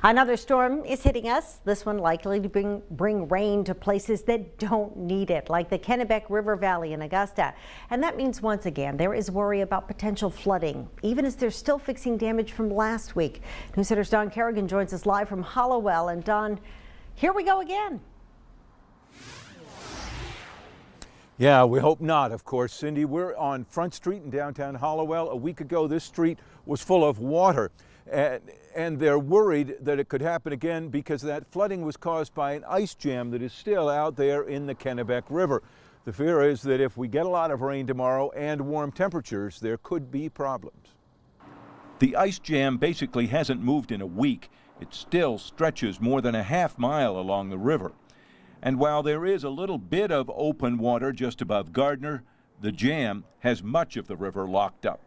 Another storm is hitting us, this one likely to bring rain to places that don't need it, like the Kennebec River Valley in Augusta. And that means once again there is worry about potential flooding, even as they're still fixing damage from last week. NewsCenter's Don Kerrigan joins us live from Hollowell. And Don, here we go again. Yeah, we hope not, of course. Cindy, we're on Front Street in downtown Hollowell. A week ago, this street was full of water. And they're worried that it could happen again because that flooding was caused by an ice jam that is still out there in the Kennebec River. The fear is that if we get a lot of rain tomorrow and warm temperatures, there could be problems. The ice jam basically hasn't moved in a week. It still stretches more than a half mile along the river. And while there is a little bit of open water just above Gardner, the jam has much of the river locked up.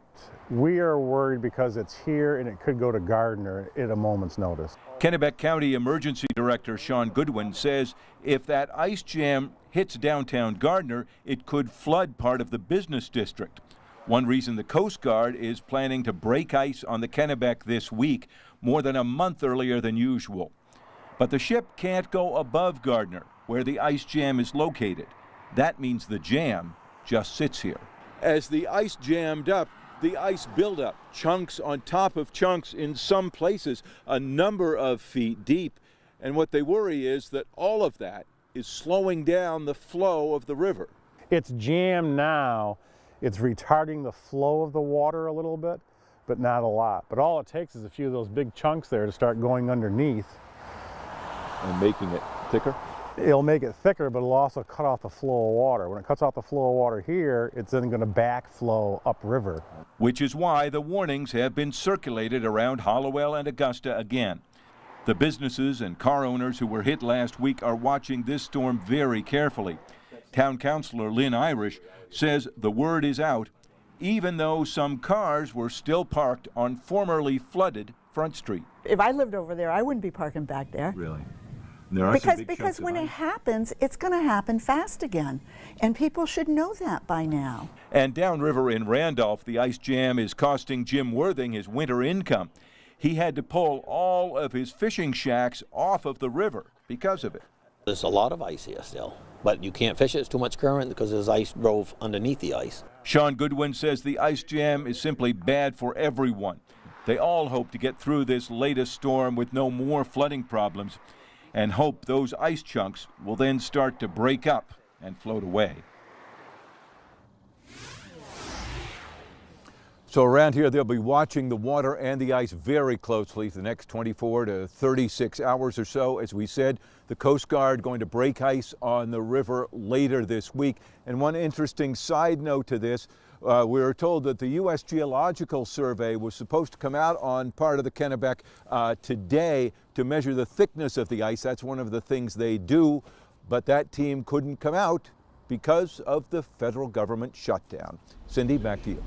We are worried because it's here and it could go to Gardner at a moment's notice. Kennebec County Emergency Director Sean Goodwin says if that ice jam hits downtown Gardner, it could flood part of the business district. One reason the Coast Guard is planning to break ice on the Kennebec this week, more than a month earlier than usual. But the ship can't go above Gardner, where the ice jam is located. That means the jam just sits here. As the ice jammed up, the ice buildup, chunks on top of chunks in some places, a number of feet deep. And what they worry is that all of that is slowing down the flow of the river. It's jammed now. It's retarding the flow of the water a little bit, but not a lot. But all it takes is a few of those big chunks there to start going underneath. And making it thicker? It'll make it thicker, but it'll also cut off the flow of water. When it cuts off the flow of water here, it's then going to backflow upriver. Which is why the warnings have been circulated around Hollowell and Augusta again. The businesses and car owners who were hit last week are watching this storm very carefully. Town Councilor Lynn Irish says the word is out, even though some cars were still parked on formerly flooded Front Street. If I lived over there, I wouldn't be parking back there. Really? Because when it happens, it's going to happen fast again, and people should know that by now. And downriver in Randolph, the ice jam is costing Jim Worthing his winter income. He had to pull all of his fishing shacks off of the river because of it. There's a lot of ice here still, but you can't fish it. It's too much current because there's ice drove underneath the ice. Sean Goodwin says the ice jam is simply bad for everyone. They all hope to get through this latest storm with no more flooding problems, and hope those ice chunks will then start to break up and float away. So around here, they'll be watching the water and the ice very closely for the next 24 to 36 hours or so. As we said, the Coast Guard going to break ice on the river later this week. And one interesting side note to this, we were told that the U.S. Geological Survey was supposed to come out on part of the Kennebec today to measure the thickness of the ice. That's one of the things they do, but that team couldn't come out because of the federal government shutdown. Cindy, back to you.